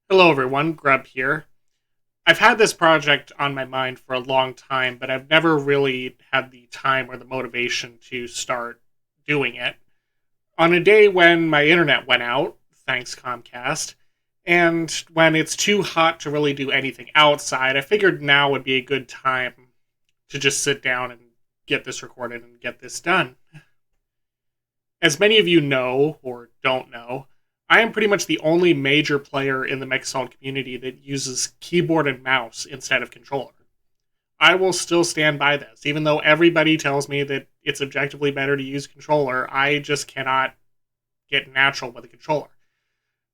Hello everyone, Grub here. I've had this project on my mind for a long time, but I've never really had the time or the motivation to start doing it. On a day when my internet went out, thanks Comcast, and when it's too hot to really do anything outside, I figured now would be a good time to just sit down and get this recorded and get this done. As many of you know, or don't know, I am pretty much the only major player in the MechAssault community that uses keyboard and mouse instead of controller. I will still stand by this, even though everybody tells me that it's objectively better to use controller. I just cannot get natural with a controller.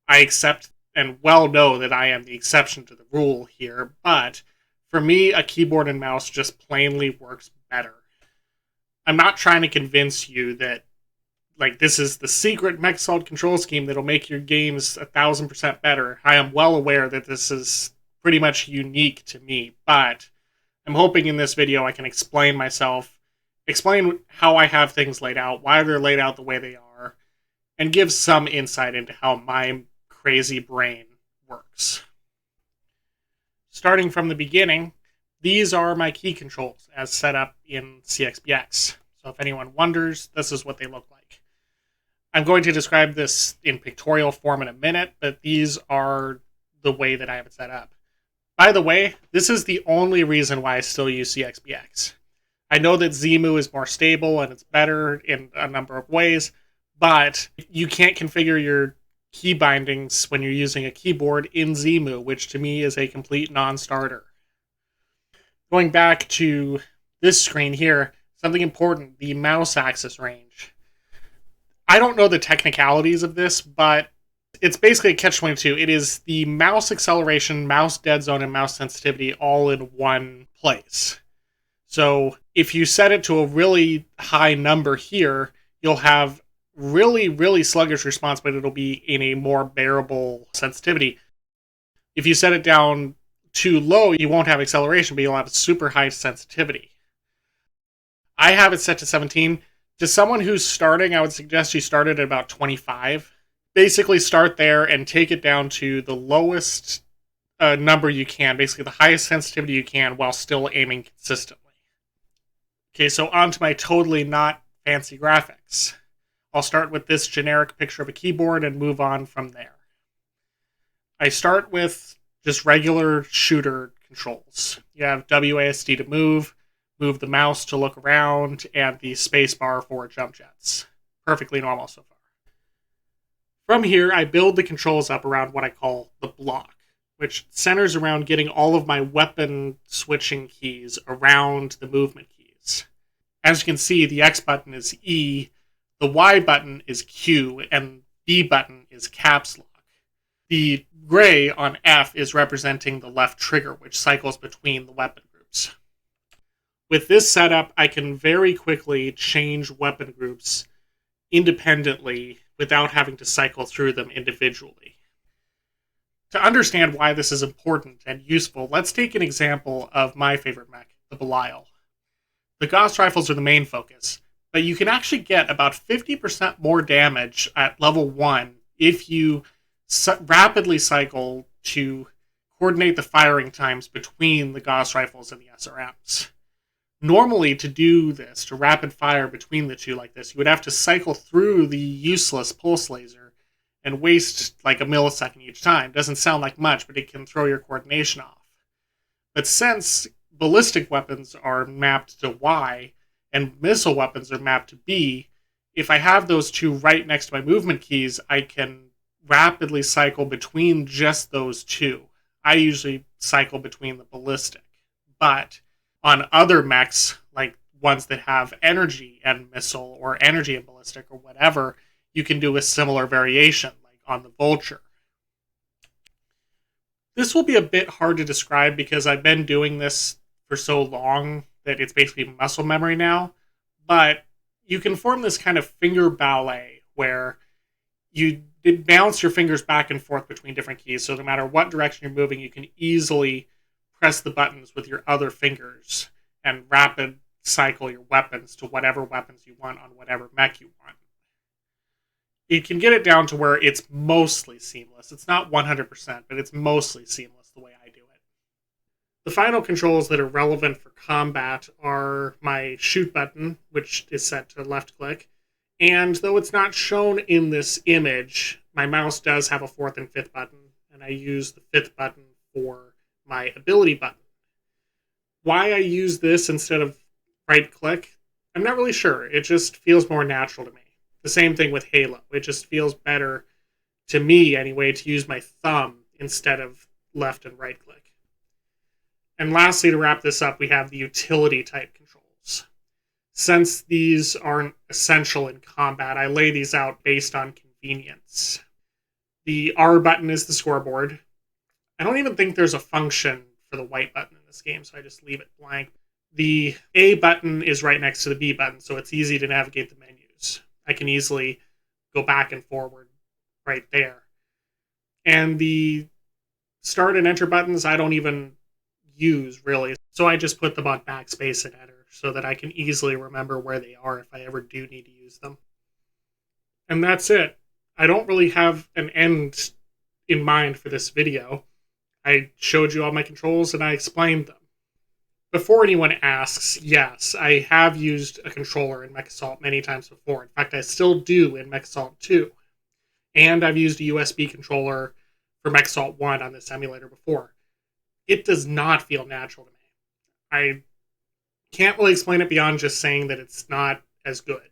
I accept and well know that I am the exception to the rule here, but for me, a keyboard and mouse just plainly works better. I'm not trying to convince you that this is the secret MechAssault control scheme that'll make your games 1,000% better. I am well aware that this is pretty much unique to me, but I'm hoping in this video I can explain myself, explain how I have things laid out, why they're laid out the way they are, and give some insight into how my crazy brain works. Starting from the beginning, these are my key controls as set up in CXBX. So if anyone wonders, this is what they look like. I'm going to describe this in pictorial form in a minute, but these are the way that I have it set up. By the way, this is the only reason why I still use CXBX. I know that Zemu is more stable and it's better in a number of ways, but you can't configure your key bindings when you're using a keyboard in Zemu, which to me is a complete non-starter. Going back to this screen here, something important, the mouse axis range. I don't know the technicalities of this, but it's basically a catch-22. It is the mouse acceleration, mouse dead zone, and mouse sensitivity all in one place. So if you set it to a really high number here, you'll have really, really sluggish response, but it'll be in a more bearable sensitivity. If you set it down too low, you won't have acceleration, but you'll have super high sensitivity. I have it set to 17. To someone who's starting, I would suggest you start it at about 25. Basically start there and take it down to the lowest number you can, basically the highest sensitivity you can while still aiming consistently. Okay, so on to my totally not fancy graphics. I'll start with this generic picture of a keyboard and move on from there. I start with just regular shooter controls. You have WASD to move the mouse to look around, and the spacebar for jump jets. Perfectly normal so far. From here, I build the controls up around what I call the block, which centers around getting all of my weapon switching keys around the movement keys. As you can see, the X button is E, the Y button is Q, and B button is caps lock. The gray on F is representing the left trigger, which cycles between the weapon groups. With this setup, I can very quickly change weapon groups independently without having to cycle through them individually. To understand why this is important and useful, let's take an example of my favorite mech, the Belial. The Gauss rifles are the main focus, but you can actually get about 50% more damage at level 1 if you rapidly cycle to coordinate the firing times between the Gauss rifles and the SRMs. Normally, to do this, to rapid fire between the two like this, you would have to cycle through the useless pulse laser and waste like a millisecond each time. Doesn't sound like much, but it can throw your coordination off. But since ballistic weapons are mapped to Y and missile weapons are mapped to B, if I have those two right next to my movement keys, I can rapidly cycle between just those two. I usually cycle between the ballistic, but on other mechs, like ones that have energy and missile or energy and ballistic or whatever, you can do a similar variation, like on the Vulture. This will be a bit hard to describe because I've been doing this for so long that it's basically muscle memory now, but you can form this kind of finger ballet where you bounce your fingers back and forth between different keys, so no matter what direction you're moving, you can easily press the buttons with your other fingers and rapid cycle your weapons to whatever weapons you want on whatever mech you want. you can get it down to where it's mostly seamless. It's not 100%, but it's mostly seamless the way I do it. The final controls that are relevant for combat are my shoot button, which is set to left click. And though it's not shown in this image, my mouse does have a fourth and fifth button, and I use the fifth button for my ability button. Why I use this instead of right click, I'm not really sure. It just feels more natural to me. The same thing with Halo. It just feels better, to me anyway, to use my thumb instead of left and right click. And lastly, to wrap this up, we have the utility type controls. Since these aren't essential in combat, I lay these out based on convenience. The R button is the scoreboard. I don't even think there's a function for the white button in this game, so I just leave it blank. The A button is right next to the B button, so it's easy to navigate the menus. I can easily go back and forward right there. And the start and enter buttons I don't even use, really. So I just put them on backspace and enter so that I can easily remember where they are if I ever do need to use them. And that's it. I don't really have an end in mind for this video. I showed you all my controls and I explained them. Before anyone asks, yes, I have used a controller in MechAssault many times before. In fact, I still do in MechAssault 2. And I've used a USB controller for MechAssault 1 on this emulator before. It does not feel natural to me. I can't really explain it beyond just saying that it's not as good.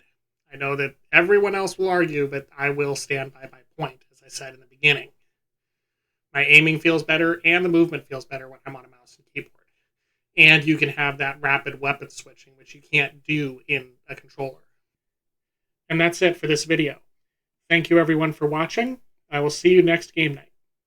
I know that everyone else will argue, but I will stand by my point, as I said in the beginning. My aiming feels better, and the movement feels better when I'm on a mouse and keyboard. And you can have that rapid weapon switching, which you can't do in a controller. And that's it for this video. Thank you everyone for watching. I will see you next game night.